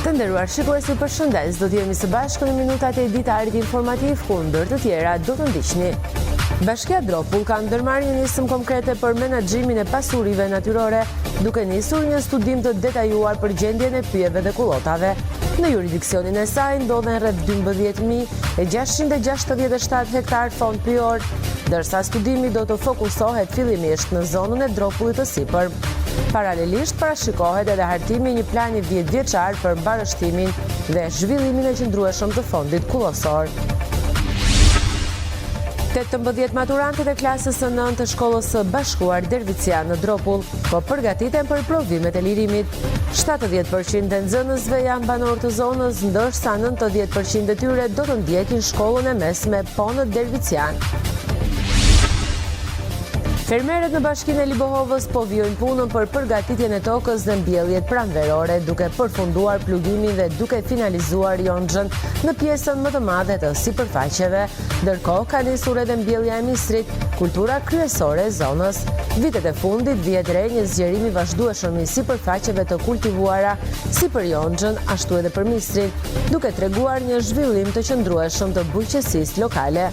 Të nderuar shikues, ju përshëndes. Do të jemi së bashku në minutat e ditarit informativ ku ndër të tjera do të ndiqni. Bashkia Dropull ka ndërmarrë një nismë konkrete për menaxhimin e pasurive natyrore, duke nisur një studim të detajuar për gjendjen e pyjeve dhe kullotave. Në jurisdiksionin e saj ndodhen rreth 12.667 hektar fond pyjor, ndërsa studimi do të fokusohet fillimisht në zonën e Dropullit të sipër. Paralelisht parashikohet edhe hartimi një plani 10 vjeçar për mbarështimin dhe zhvillimin e qëndrueshëm të fondit kullosor. 18 maturantët e klasës së 9 të shkollës së bashkuar Dervician në Dropull po përgatiten për provimet e lirimit. 70% e nxënësve janë banor të zonës, ndërsa 90% e tyre do të ndjekin shkollën e mesme po në Dervician. Fermerët në bashkinë e Libohovës po vijojnë punën për përgatitjen e tokës dhe mbjelljet pranverore, duke përfunduar plugimin dhe duke finalizuar jonxhën në pjesën më të madhe të sipërfaqeve. Ndërkohë ka nisur edhe mbjellja e misrit, kultura kryesore e zonës. Vitet e fundit vihet re një zgjerimi vazhdueshëm i sipërfaqeve të kultivuara si për jonxhën, ashtu edhe për misrin, duke treguar një zhvillim të qëndrueshëm të bujqësisë lokale.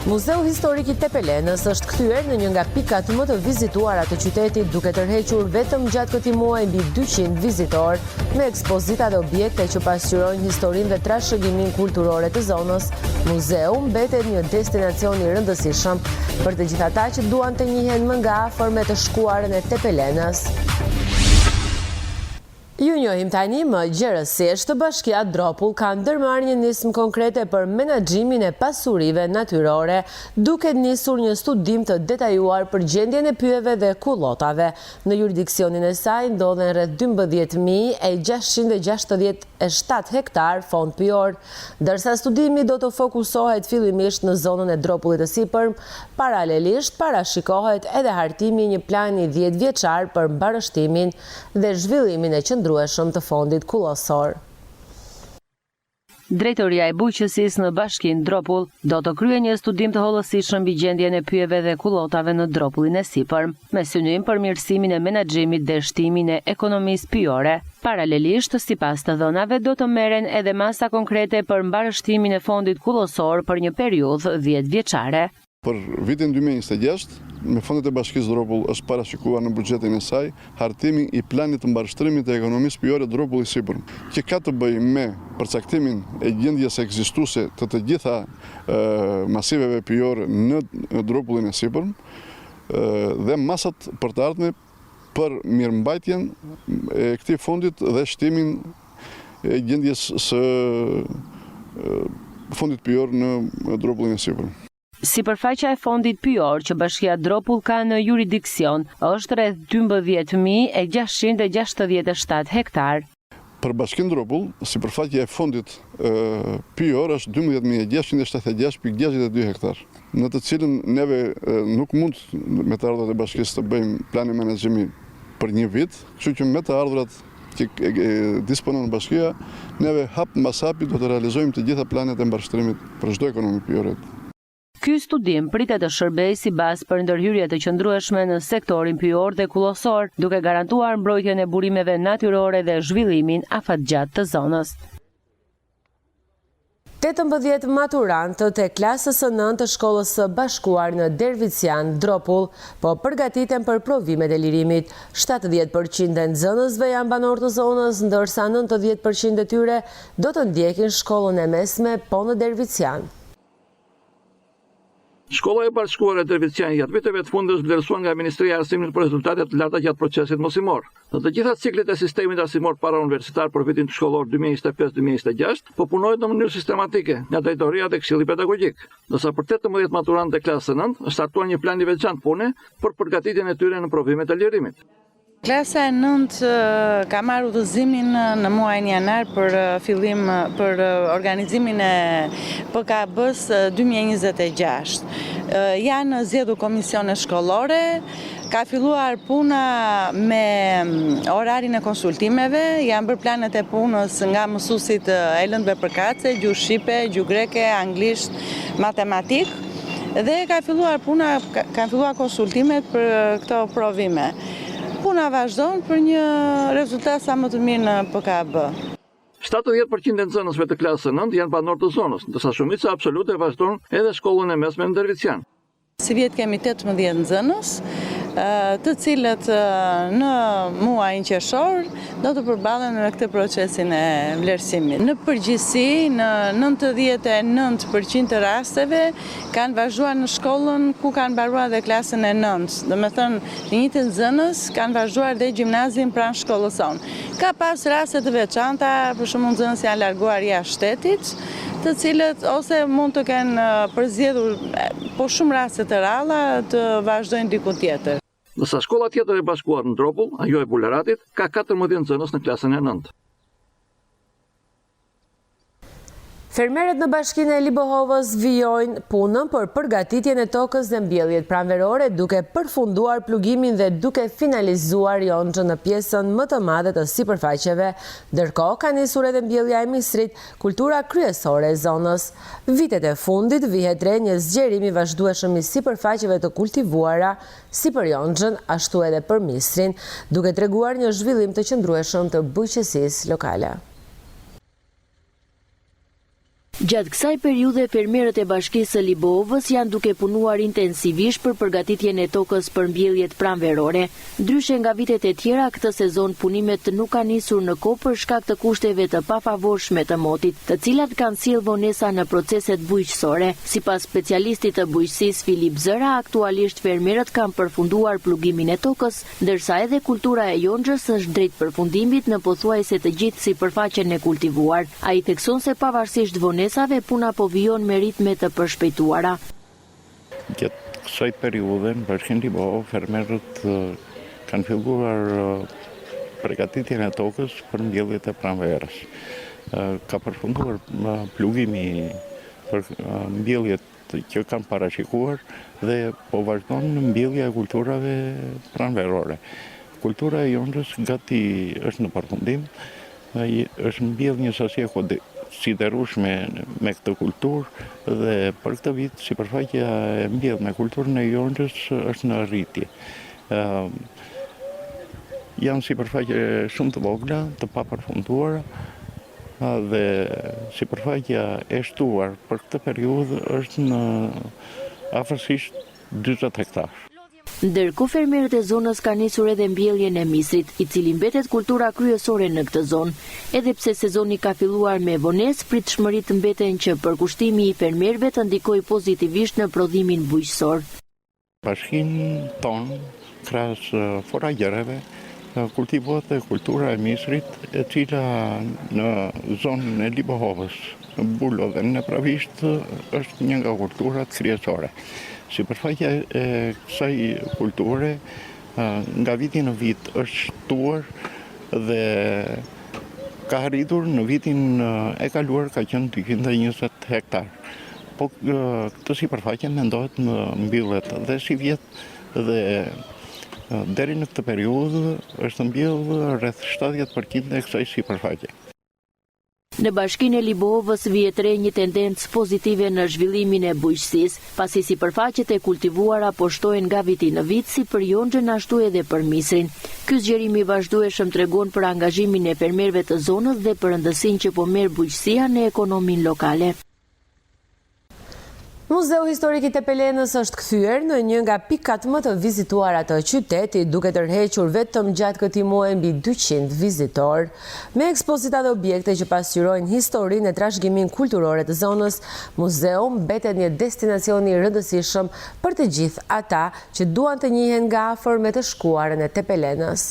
Muzeu Historik i Tepelenës është kthyer në një nga pikat më të vizituara të qytetit, duke tërhequr vetëm gjatë këtij muaji mbi 200 vizitorë, me ekspozita dhe objekte që pasqyrojnë historinë dhe trashëgiminë kulturore të zonës. Muzeu mbetet një destinacion i rëndësishëm për të gjithë ata që duan të njihen më nga afër me të shkuarën e Tepelenës. Ju njohim tani më gjerësisht, Bashkia Dropull ka ndërmarrë një nismë konkrete për menaxhimin e pasurive natyrore, duke nisur një studim të detajuar për gjendjen e pyjeve dhe kullotave. Në jurisdiksionin e saj ndodhen rreth 12.667 hektar fond pyjor, ndërsa studimi do të fokusohet fillimisht në zonën e Dropullit të sipër. Paralelisht parashikohet edhe hartimi një plani 10 vjeçar për mbarështimin dhe zhvillimin e qëndrueshëm të fondit kullosor. Drejtoria e bujqësisë në Bashkinë Dropull do të kryejë një studim të hollësishëm mbi gjendjen e pyjeve dhe kullotave në Dropullin e sipër, me synim përmirësimin e menaxhimit dhe shtimin e ekonomisë pyjore. Paralelisht, sipas të dhënave, do të merren edhe masa konkrete për mbarështimin e fondit kullosor për një periudhë 10 vjeçare. Për vitin 2026, me fondet e Bashkisë Dropull është parashikuar në buxhetin e saj hartimi i planit të mbarështrimit të ekonomisë pyjore Dropulli sipër, që ka të bëjë me përcaktimin e gjendjes ekzistuese të gjitha masiveve pyjore në Dropullin e sipër dhe masat për të ardhme për mirëmbajtjen e këtij fondit dhe shtimin e gjendjes së fondit pyjor në Dropullin e sipër. Sipërfaqja e fondit pyjor që Bashkia Dropull ka në jurisdiksion është rreth 12.667 hektar. Për Bashkinë Dropull, sipërfaqja e fondit pyjor është 12.676.62 hektar, në të cilën neve nuk mund me të ardhurat e bashkisë të bëjmë plani menaxhimi për një vit, kështu që me të ardhurat që disponon bashkia, neve hap mbas hapi do të realizojmë të gjitha planet e mbarështrimit për çdo ekonomi pyjore. Ky studim pritet të shërbejë si bazë për ndërhyrje të qëndrueshme në sektorin pyjor dhe kullosor, duke garantuar mbrojtjen e burimeve natyrore dhe zhvillimin afatgjatë të zonës. 18 maturantët e klasës së 9 të shkollës së bashkuar në Dervician, Dropull, po përgatiten për provimet e lirimit. 70% e nxënësve janë banor të zonës, ndërsa 90% e tyre do të ndjekin shkollën e mesme po në Dervician. Shkolla e bashkuar e Dervician gjatë viteve të fundit është vlerësuar nga Ministria e Arsimit për rezultate të larta gjatë procesit mosimor. Në të gjitha ciklet e sistemit arsimor parauniversitar për vitin shkollor 2025-2026, po punohet në mënyrë sistematike nga Drejtoria dhe Këshilli Pedagogjik. Ndërsa për 18 maturantët e klasës së 9 është startuar një plan i veçantë pune për përgatitjen e tyre në provimet e lirimit. Klasa e 9 ka marrë udhëzimin në muajin janar për organizimin e PKB-s 2026. Janë zgjedhur komisione shkollore, ka filluar puna me orarin e konsultimeve, janë bërë planet e punës nga mësuesit e lëndëve përkatëse, gjuhë shqipe, gjuhë greke, anglisht, matematik, dhe ka filluar puna, kanë filluar konsultimet për këto provime. Puna vazhdon për një rezultat sa më të mirë në PKB. 70% e nxënësve të klasës 9 janë banor të zonës, ndërsa shumica absolute vazhdon edhe shkollën e mesme në Ndërvicjan. Si vjetë kemi 18 nxënës, të cilët në muajin qershor do të përballen me këtë procesin e vlerësimit. Në përgjithësi, në 99% të rasteve kanë vazhduar në shkollën ku kanë mbaruar dhe klasën e 9. Domethënë, të njëjtën nxënës kanë vazhduar dhe gjimnazin pranë shkollës sonë. Ka pas raste të veçanta, për shembull nxënës janë larguar jashtë shtetit, të cilët ose mund të kenë përzgjedhur, po shumë raste të ralla të vazhdojnë diku tjetër. Nësa shkolla tjetër e bashkuar në Dropull, ajo e Buleratit, ka 14 nxënës në klasën e 9. Fermerët në bashkinë e Libohovës vijojnë punën për përgatitjen e tokës dhe mbjelljet pranverore, duke përfunduar plugimin dhe duke finalizuar jonxhën në pjesën më të madhe të sipërfaqeve, ndërkohë ka nisur edhe mbjellja e misrit, kultura kryesore e zonës. Vitet e fundit vihet re një zgjerim i vazhdueshëm i sipërfaqeve të kultivuara, si për jonxhën, ashtu edhe për misrin, duke treguar një zhvillim të qëndrueshëm të bujqësisë lokale. Gjatë kësaj periudhe, fermerët e bashkisë së Libohovës janë duke punuar intensivisht për përgatitjen e tokës për mbjelljet pranverore. Ndryshe nga vitet e tjera, këtë sezon punimet nuk kanë nisur në kohë për shkak të kushteve të pafavorshme të motit, të cilat kanë sjellë vonesa në proceset bujqësore. Sipas specialistit të bujqësisë Filip Zëra, aktualisht fermerët kanë përfunduar plugimin e tokës, ndërsa edhe kultura e jonxhës është drejt përfundimit në pothuajse të gjithë sipërfaqen e kultivuar. Ai thekson se pavarësisht vonesave, puna po vijon me ritme të përshpejtuara. Gjatë kësaj periudhe në bashkinë Libohovë, fermerët kanë filluar përgatitjen e tokës për mbjelljet e pranverës. Ka përfunduar plugimi për mbjelljet që kanë parashikuar dhe po vazhdon në mbjellja e kulturave pranverore. Kultura e jonxhës gati është në përfundim, është mbjell një sasi e siderueshme me këtë kulturë dhe për këtë vit sipërfaqja e mbjellë me kulturën e jonxhës është në rritje. Janë sipërfaqe shumë të vogla, të papërfunduara dhe sipërfaqja e shtuar për këtë periudhë është në afërsisht 40 hektarë. Ndërkohë fermerët e zonës kanë nisur edhe mbjelljen e misrit, i cili mbetet kultura kryesore në këtë zonë. Edhe pse sezoni ka filluar me vonesë, pritshmëritë mbeten që përkushtimi i fermerëve të ndikojë pozitivisht në prodhimin bujqësor. Bashkinë tonë, krahas foragjereve, kultivohet dhe kultura e misrit, e cila në zonën e Libohovës, Bulo dhe në Pravisht është një nga kulturat kryesore. Sipërfaqja e kësaj kulture nga viti në vit është shtuar dhe ka arritur në vitin e kaluar ka qenë 220 hektar. Po këtë sipërfaqe mendohet në mbyllet dhe si vjet dhe deri në këtë periudhë është mbjellë rreth 70% e kësaj sipërfaqe. Në bashkinë e Libohovës vihet re një tendencë pozitive në zhvillimin e bujqësisë, pasi sipërfaqet e kultivuara po shtohen nga viti në vit si për jonxhën ashtu edhe për misrin. Ky zgjerim i vazhdueshëm tregon për angazhimin e fermerëve të zonës dhe për rëndësinë që po merr bujqësia në ekonominë lokale. Muzeu Historik i Tepelenës është kthyer në një nga pikat më të vizituara të qytetit, duke tërhequr vetëm gjatë këtij muaji mbi 200 vizitorë. Me ekspozita dhe objekte që pasqyrojnë historinë e trashëgiminë kulturore të zonës, muzeu mbetet një destinacion i rëndësishëm për të gjithë ata që duan të njihen nga afër me të shkuarën e Tepelenës.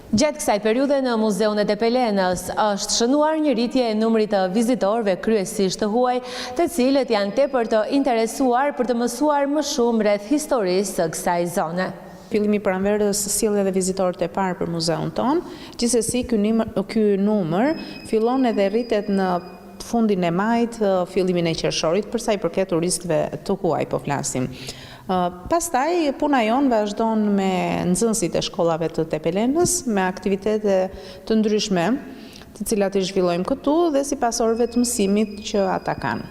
Gjatë kësaj periudhe në Muzeun e Tepelenës është shënuar një rritje e numrit të vizitorëve kryesisht të huaj, të cilët janë tepër të interesuar për të mësuar më shumë rreth historisë së kësaj zone. Fillimi i pranverës sjell edhe vizitorët e parë për muzeun ton, gjithsesi ky numër fillon edhe rritet në fundin e majit, fillimin e qershorit, për sa i përket turistëve të huaj po flasim. Pastaj, puna jonë vazhdon me nxënësit e shkollave të Tepelenës, me aktivitete të ndryshme, të cilat i zhvillojmë këtu dhe si pasorëve të mësimit që ata kanë.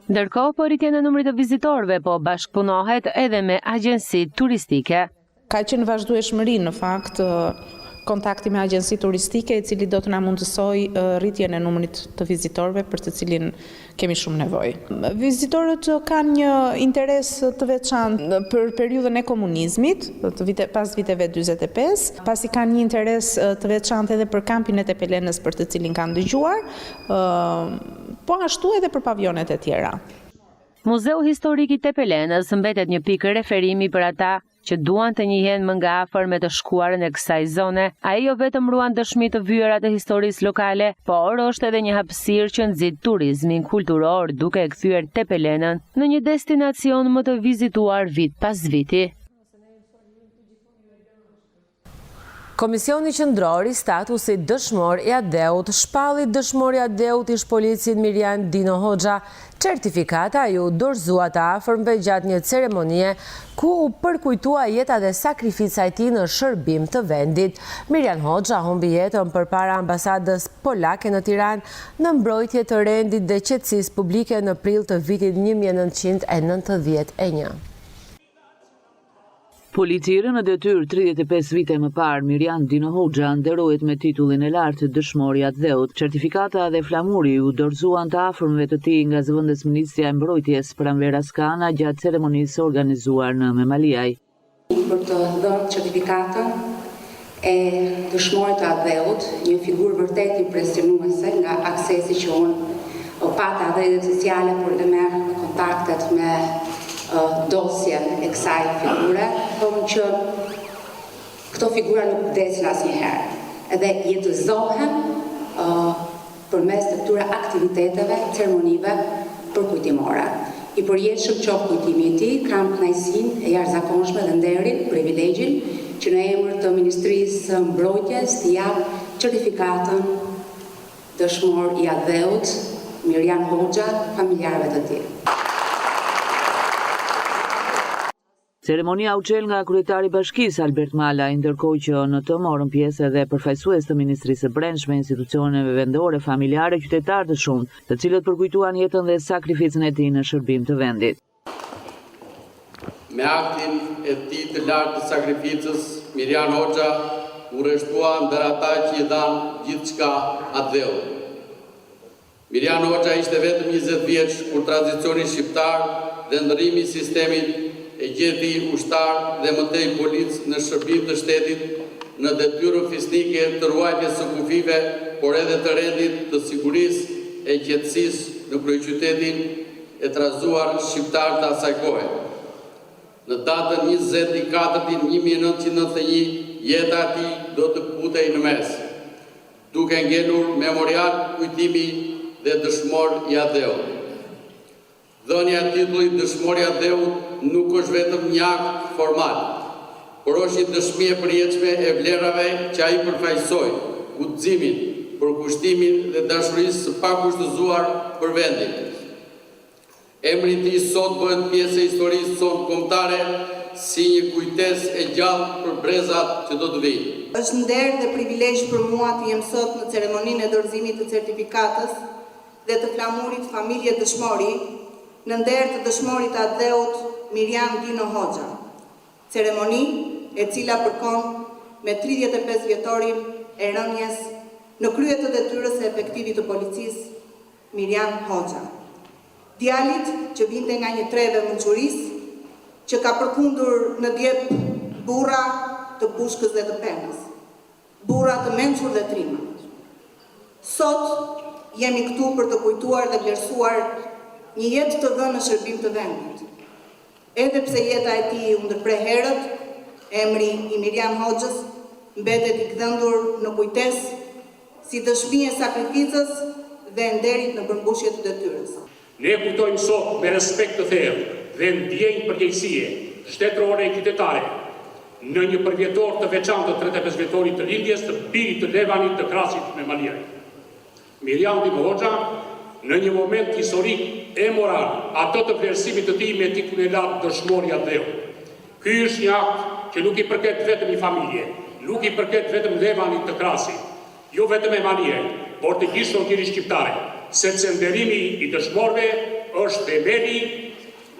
Ndërkohë, po rritjen e numrit të vizitorëve po bashkëpunohet edhe me agjenci turistike. Ka qenë vazhdueshmëri në fakt kontakti me agjenci turistike, i cili do të na mundësoj rritjen e numrit të vizitorëve për të cilin kemi shumë nevojë. Vizitorët kanë një interes të veçantë për periudhën e komunizmit, pas viteve 45, pasi kanë një interes të veçantë edhe për kampin e Tepelenës për të cilin kanë dëgjuar, po ashtu edhe për pavionet e tjera. Muzeu Historik i Tepelenës mbetet një pikë referimi për ata që duan të njihen më nga afër me të shkuarën e kësaj zone. Ai jo vetëm ruan dëshmi të vyerat e historisë lokale, por është edhe një hapësirë që nxit turizmin kulturor duke e kthyer Tepelenën në një destinacion më të vizituar vit pas viti. Komisioni Qendror i Statusit Dëshmor i Adeut shpalli dëshmori Adeut ish policit Mirjan Dino Hoxha. Certifikata ju dorëzua të afërmve gjatë një ceremonie ku u përkujtua jeta dhe sakrifica e tij në shërbim të vendit. Mirjan Hoxha humbi jetën përpara ambasadës polake në Tiranë në mbrojtje të rendit dhe qetësisë publike në prill të vitit 1991. Policirë në detyrë 35 vite më parë, Mirjan Dino Hoxha nderohet me titullin e lartë dëshmor i Adeut. Certifikata dhe flamuri u dorëzuan të afërmve të tij nga zëvendës Ministria e Mbrojtjes Pranvera Skana gjatë ceremonisë organizuar në Memaliaj. Për të dhënë certifikatën e dëshmorit të Adeut, një figurë vërtet impresionuese nga aksesi që unë pata dhe rrjetet sociale por dhe me kontaktet me dosjen e kësaj figure, thonë që këto figura nuk vdesin asnjëherë, edhe jetëzohen përmes të këtyre aktiviteteve, ceremonive përkujtimore. I përjetshëm qoftë kujtimi i tij, kam kënaqësinë e jashtëzakonshme dhe nderin, privilegjin që në emër të Ministrisë së Mbrojtjes të jap certifikatën dëshmor i Adeut Mirjan Hoxha familjarëve të tij. Ceremonia u çel nga kryetari i Bashkisë Albert Malaj, ndërkohë që në të morën pjesë edhe përfaqësues të Ministrisë së Brendshme, institucioneve vendore, familjare, qytetarë të shumtë, të cilët përkujtuan jetën dhe sakrificën e tij në shërbim të vendit. Me aktin e tij të lartë të sakrificës, Mirjan Hoxha u rreshtua ndër ata që i dhanë gjithçka Adeut. Mirjan Hoxha ishte vetëm 20 vjeç kur tradicioni shqiptar dhe ndërrimi i sistemit e gjeti ushtar dhe mëtej polic në shërbim të shtetit në detyrën fisnike të ruajtjes së kufive, por edhe të rendit të sigurisë e qetësisë në kryeqytetin e trazuar shqiptar të asaj kohe. Në datën 24/1991, jeta e tij do të putej në mes, duke ngelur memorial kujtimi dhe dëshmor i Adeut. Dhënia e titullit dëshmor i Adeut nuk është vetëm një akt formal, por është një dëshmi e përjetshme e vlerave që ai përfaqësoi, udhëzimin, përkushtimin dhe dashurisë së pakushtëzuar për vendin. Emri i tij sot bëhet pjesë e historisë sonë kombëtare si një kujtesë e gjallë për brezat që do të vijnë. Është nder dhe privilegj për mua të jem sot në ceremoninë e dorëzimit të certifikatës dhe të flamurit familje dëshmori në nder të dëshmorit Adeut Mirjan Dino Hoxha, ceremoni e cila përkon me 35 vjetorin e rënjes në krye të detyrës së efektivit të policisë Mirjan Hoxha. Djalit që vinte nga një treve mençurisë që ka përkundur në djep burra të Bushkës dhe të Pemës, burra të mençur dhe trima. Sot jemi këtu për të kujtuar dhe vlerësuar një jetë të dhënë në shërbim të vendit. Edhe pse jeta e tij u ndërprer herët, emri i Mirjan Hoxhës mbetet i gdhëndur në kujtesë si dëshmi e sakrificës dhe nderit në përmbushje të detyrës. Ne kujtojmë sot me respekt të thellë dhe ndjenjë përgjegjësie shtetërore e qytetare në një përvjetor të veçantë të 35 vjetorit të lindjes të birit të Levanit të Krasit me Maliaj. Mirjan Dino Hoxha në një moment historik e moral, ato të vlerësimit të tij me titullin e lartë dëshmor i Adeut. Ky është një akt që nuk i përket vetëm një familje, nuk i përket vetëm Levanit të Krasit, jo vetëm e Maliaj, por të gjithë shoqërisë shqiptare, sepse nderimi i dëshmorëve është themeli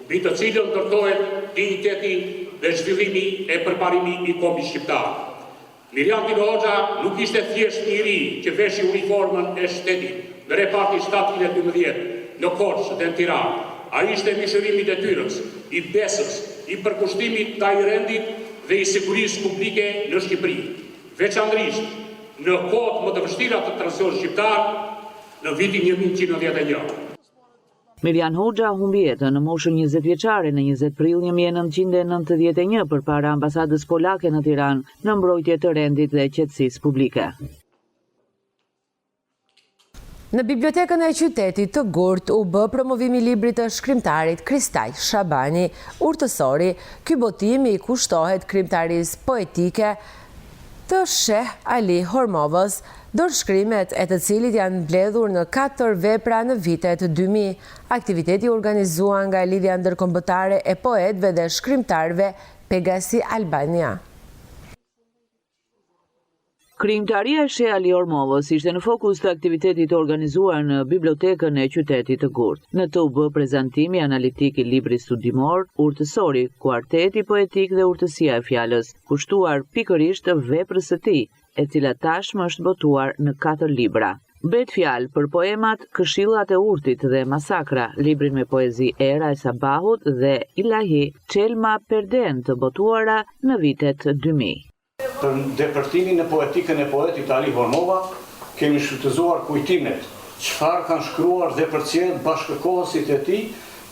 mbi të cilën ndërtohet digniteti dhe zhvillimi e përparimi i kombit shqiptar. Miriam Dino Hoxha nuk ishte thjesht njëri që veshi uniformën e shtetit në reparti 712 në Korçë dhe në Tiranë. Ai ishte mishërimi i detyrës, i besës, i përkushtimit të ai rendit dhe i sigurisë publike në Shqipëri, veçanërisht në kohët më të vështira të tranzicionit shqiptar në vitin 1991. Miriam Hoxha humbi jetën në moshën 20 vjeçare në 20 prill 1991 përpara ambasadës polake në Tiranë në mbrojtje të rendit dhe qetësisë publike. Në bibliotekën e qytetit të Gurt u bë promovimi i librit të shkrimtarit Kristaj Shabani, Urtësori. Ky botim i kushtohet krimtarisë poetike të Sheh Ali Hormovës, dorëshkrimet e të cilit janë mbledhur në 4 vepra në vitet 2000. Aktiviteti organizuar nga Lidhja Ndërkombëtare e Poetëve dhe Shkrimtarëve Pegasi Albania. Krijimtaria e Sheh Ali Hormovës ishte në fokus të aktivitetit të organizuar në bibliotekën e qytetit të Gurt. Në të u bë prezantimi analitik i librit studimor Urtësori, kuarteti poetik dhe urtësia e fjalës, kushtuar pikërisht të veprës së tij, e cila tashmë është botuar në 4 libra. Bet fjalë për poemat Këshillat e urtit dhe Masakra, librin me poezi Era e Sabahut dhe Ilahi Çelma Perden të botuara në vitet 2000. Për depërtimin në poetikën e poetit Ali Hormova, kemi shfrytëzuar kujtimet, çfarë kanë shkruar dhe përcjell bashkëkohësit e tij,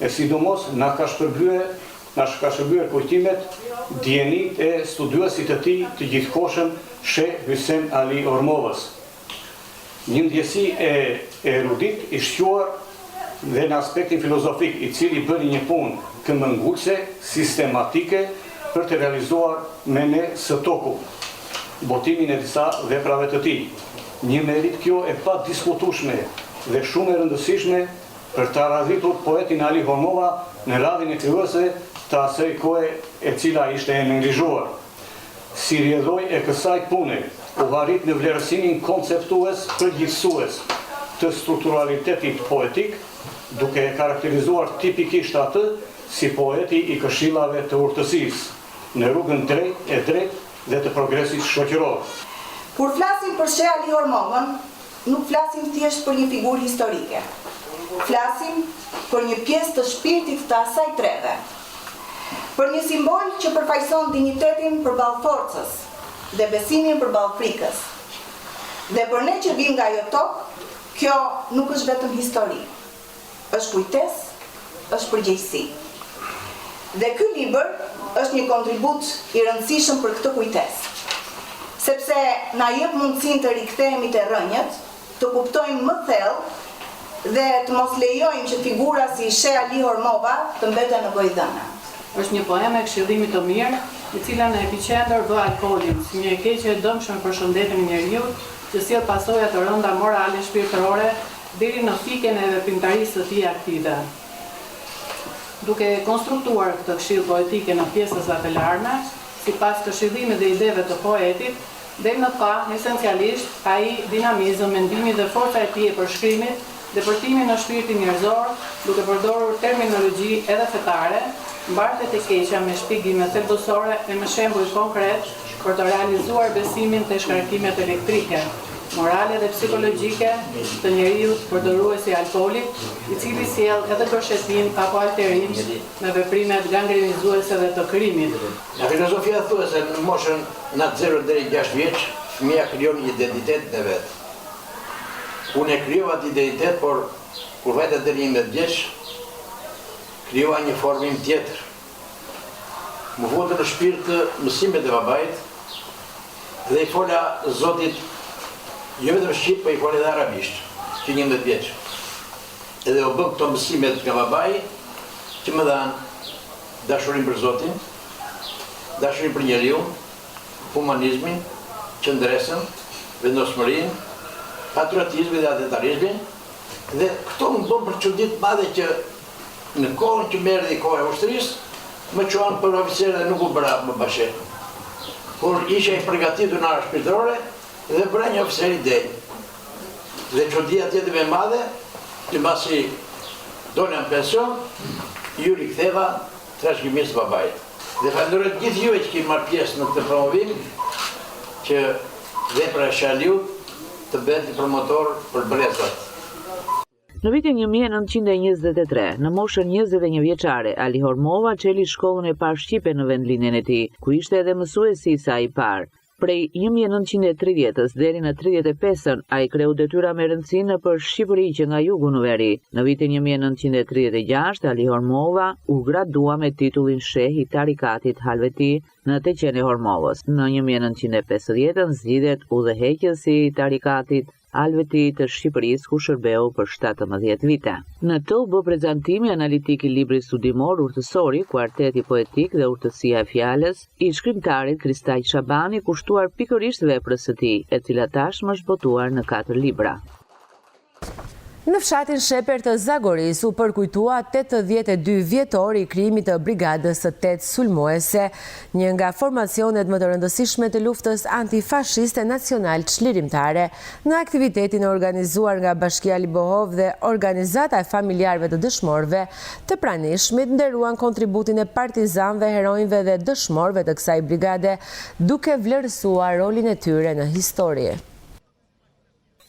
e sidomos na ka shpërbyer kujtimet dijenit e studiuesit të tij të gjithkohshëm Sheh Hysem Ali Hormovës. Një ndjesi e erudit i shquar dhe në aspektin filozofik, i cili bëri një punë këmbëngulëse, sistematike, për të realizuar me ne së toku botimin e disa veprave të tij. Një merit kjo e pa diskutueshme dhe shumë e rëndësishme për të arritur poetin Ali Hormova në radhin e krijuese të asaj kohe e cila ishte e neglizhuar. Si rrjedhoj e kësaj pune u arrit në vlerësimin konceptues përgjithësues të strukturalitetit poetik, duke e karakterizuar tipikisht atë si poeti i këshillave të urtësisë, në rrugën drejt dhe të progresit shoqëror. Kur flasim për Sheh Ali Hormovën, nuk flasim thjesht për një figurë historike. Flasim për një pjesë të shpirtit të asaj treve. Për një simbol që përfaqëson dinjitetin përballë forcës dhe besimin përballë frikës. Dhe për ne që vim nga ajo tokë, kjo nuk është vetëm histori. Është kujtesë, është përgjegjësi. Dhe ky libër është një kontribut i rëndësishëm për këtë kujtesë, sepse na jep mundësinë të rikthehemi te rrënjët, të kuptojmë më thellë dhe të mos lejojmë që figura si Sheh Ali Hormova të mbeten në gojëdhëna. Është një poemë e këshillimit të mirë, e cila në epiqendër vë alkoolin, si një e keqe e dëmshme për shëndetin e njeriut, që sjell pasoja të rënda morale shpirtërore deri në fiken e veprimtarisë së tij aktive. Duke konstruktuar këtë këshill poetike në pjesësat e larme, sipas këshillimit dhe ideve të poetit, deri në pa esencialisht ai dinamizëm, mendimi dhe forca e tij e përshkrimit, depërtimi në shpirtin njerëzor, duke përdorur terminologji edhe fetare, mbartet e keqja me shpjegime thelbësore e me shembuj konkret për të realizuar besimin te shkarkimet elektrike, morale dhe psikologjike të njeriut përdoruesi i alkoolit, i cili sjell edhe përshetim apo alterim me veprimet gangrenizuese dhe të krimit. Nga filozofia thuhet se në moshën nga 0 deri 6 vjeç, fëmia krijon një identitet në vet. Unë e krijova atë identitet, por kur vajta deri 11 vjeç, krijova një formim tjetër. Më votën në shpirt të mësimet e babait dhe i fola Zotit jo vetëm shqip, po i fol edhe arabisht, që 11 vjeç. Edhe u bën këto mësimet nga babai, që më dhanë dashurinë për Zotin, dashurinë për njeriu, humanizmin, qëndresën, vendosmërinë, patriotizmin dhe atentarizmin, dhe këto më bën për çuditë madhe që në kohën që më erdhi koha e ushtrisë, më quan për oficer dhe nuk u bëra më bashe. Por isha i përgatitur në ara shpirtërore, dhe bëra një oficer i del. Dhe çudia tjetër më e madhe, që mbasi dole në pension, ju riktheva trashëgimisë së babait. Dhe falenderoj të gjithë juve që keni marrë pjesë në këtë promovim, që vepra e Shaliut të bëhet promotor për brezat. Në vitin 1923, në moshën 21 vjeçare, Ali Hormova çeli shkollën e parë shqipe në vendlinjen e tij, ku ishte edhe mësuesi i saj i parë. Prej 1930-s deri në 35-ën, ai kreu detyra me rëndësi nëpër Shqipëri që nga jugu në veri. Në vitin 1936, Ali Hormova u gradua me titullin sheh i tarikatit Halveti në Teqen e Hormovës. Në 1950-ën zgjidhet udhëheqësi i tarikatit Halveti të Shqipërisë, ku shërbeu për 17 vite. Në të u bë prezantimi analitik i librit studimor Urtësori, kuarteti poetik dhe urtësia e fjalës, i shkrimtarit Kristaj Shabani, kushtuar pikërisht veprës së tij, e cila tashmë është botuar në 4 libra. Në fshatin Sheper të Zagoris u përkujtua 82 vjetori i krijimit të Brigadës së 8 sulmuese, një nga formacionet më të rëndësishme të luftës antifashiste nacional çlirimtare. Në aktivitetin organizuar nga Bashkia Libohov dhe Organizata e Familjarëve të Dëshmorëve të pranishmit nderuan kontributin e partizanëve, heronjve dhe dëshmorëve të kësaj brigade, duke vlerësuar rolin e tyre në histori.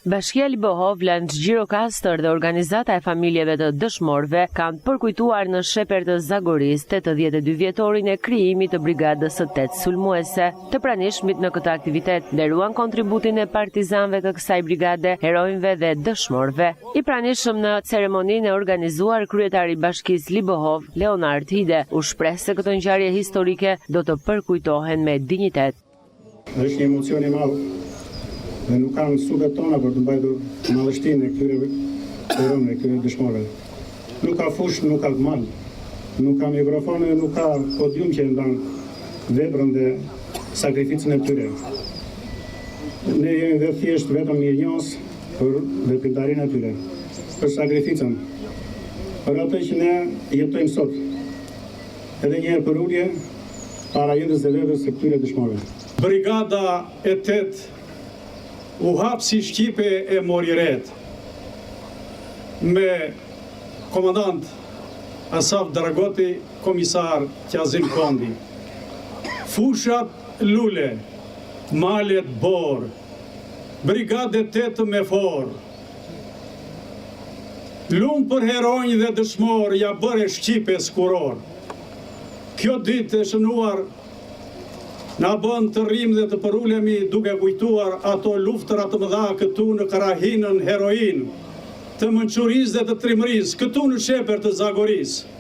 Bashkia Libohov, Lanç Gjirokastër dhe Organizata e Familjeve të Dëshmorëve kanë përkujtuar në Sheper të Zagoris 82 vjetorin e krijimit të Brigadës së 8 sulmuese. Të pranishmit në këtë aktivitet nderuan kontributin e partizanëve të kësaj brigade, heronjve dhe dëshmorëve. I pranishëm në ceremoninë e organizuar kryetari i Bashkisë Libohov, Leonard Hide, u shpreh se këtë ngjarje historike do të përkujtohen me dinjitet. Është një emocion i madh dhe nuk kanë sudet tona për të mbajtur madhështinë e këtyre heronjve, këtyre dëshmorëve. Nuk ka fush, nuk ka mal, nuk ka mikrofone, nuk ka podium që ndan veprën dhe sakrificën e tyre. Ne jemi dhe thjesht vetëm mirënjohës për veprimtarinë e tyre, për sakrificën, për atë që ne jetojmë sot. Edhe një herë për ulje para jetës dhe veprës së këtyre dëshmorëve. Brigada e 8 u hap si Shqipe e Moriret, me komandant Asaf Dragoti, komisar Qazim Kondi. Fushat Lule, malet Bor, brigade 8 me For. Lumë për heronjë dhe dëshmor, ja bëre Shqipe skuror. Kjo ditë e shënuar na bën të rrim dhe të përulemi duke kujtuar ato luftëra të mëdha këtu në Karahinën heroin, të Mençurisë dhe të Trimërisë, këtu në Sheper të Zagorisë.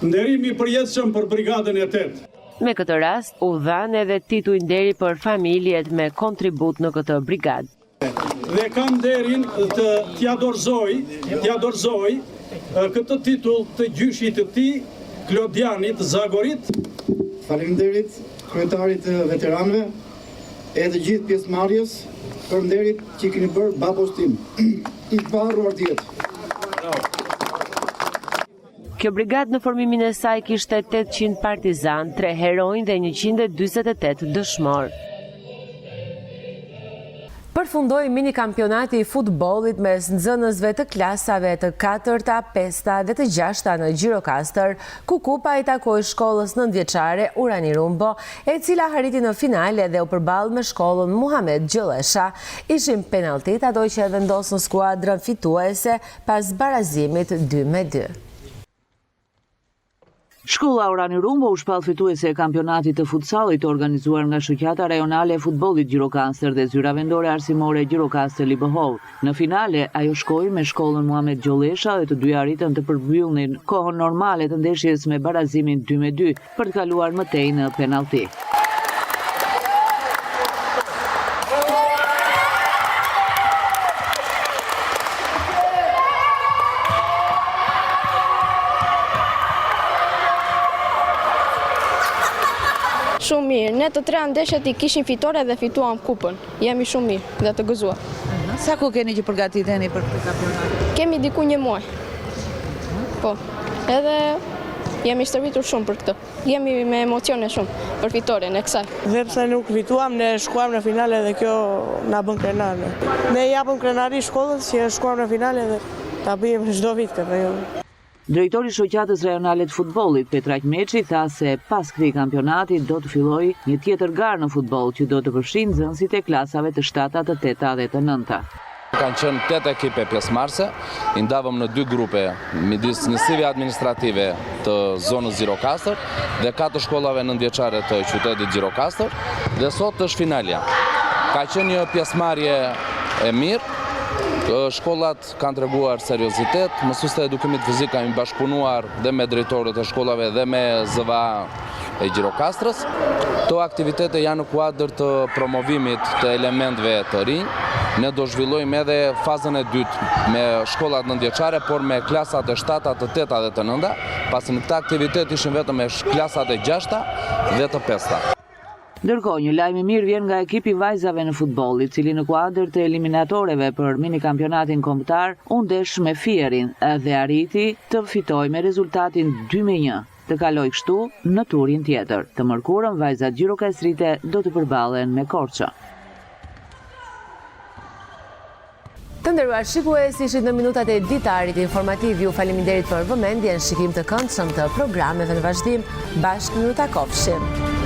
Nderimi i përjetshëm për brigadën e 8. Me këtë rast, u dhanë edhe titull nderi për familjet me kontribut në këtë brigadë. Dhe kam nderin të t'ja dorëzoj këtë titull të gjyshit të tij, Klodianit Zagorit. Faleminderit kryetarit të veteranëve e të gjithë pjesëmarrjes për nderit që keni bërë babos tim. I paruar të jetë. Kjo brigadë në formimin e saj kishte 800 partizan, 3 heronj dhe 148 dëshmor. Përfundoi mini kampionati i futbollit mes nxënësve të klasave të 4-ta, 5-ta dhe të 6-ta në Gjirokastër, ku kupa i takoi shkollës 9-vjeçare Urani Rumbo, e cila arriti në finale dhe u përball me shkollën Muhamet Gjëllesha. Ishin penalltit ato që vendosën skuadrën fituese pas barazimit 2-2. Shkolla Urani Rumbo u shpall fituese e kampionatit të futsallit të organizuar nga Shoqata Rajonale e Futbollit Gjirokastër dhe zyra vendore arsimore Gjirokastër Libohov. Në finale, ajo shkoi me shkollën Muhamet Gjëllesha dhe të dy arritën të përmbyllnin kohën normale të ndeshjes me barazimin 2-2 për të kaluar më tej në penallti. Shumë mirë. Ne të 3 ndeshjet i kishim fitore dhe fituam kupën. Jemi shumë mirë dhe të gëzuar. Sa kohë keni që përgatiteni për këtë kampionat? Kemi diku 1 muaj. Po. Edhe jemi stërvitur shumë për këtë. Jemi me emocione shumë për fitoren e kësaj. Dhe pse nuk fituam, ne shkuam në finale dhe kjo na bën krenar. Ne japëm krenari shkollës që shkuam në finale dhe ta bëjmë çdo vit këtë. Drejtori i shoqatës rajonale të futbollit, Petraq Meçi, tha se pas këtij kampionati do të fillojë një tjetër garë në futboll që do të përfshijë nxënësit e klasave të 7-ta, të 8-ta dhe të 9-ta. Kanë qenë 8 ekipe pjesëmarrëse, i ndavëm në 2 grupe midis njësive administrative të zonës Gjirokastër dhe 4 shkollave nëntëvjeçare të qytetit Gjirokastër, dhe sot është finalja. Ka qenë një pjesëmarrje e mirë. Shkollat kanë treguar seriozitet, mësuesit e edukimit fizik kanë bashkëpunuar dhe me drejtorët e shkollave dhe me ZVA e Gjirokastrës. Këto aktivitete janë në kuadër të promovimit të elementëve të rinj. Ne do zhvillojmë edhe fazën e dytë me shkollat nëntëvjeçare, por me klasat e 7-ta, të 8-ta dhe të 9-ta, pasi në këtë aktivitet ishin vetëm me klasat e 6-ta dhe të 5-ta. Ndërkohë, një lajm i mirë vjen nga ekipi vajzave në futboll, i cili në kuadër të eliminatoreve për mini kampionatin kombëtar u ndesh me Fierin dhe arriti të fitojë me rezultatin 2-1, të kalojë kështu në turin tjetër. Të mërkurën vajzat gjirokastrite do të përballen me Korça. Të nderuar shikues, ishit në minutat e ditarit informativ. Ju faleminderit për vëmendjen, shikim të këndshëm të programeve në vazhdim. Bashkë ju takofshim.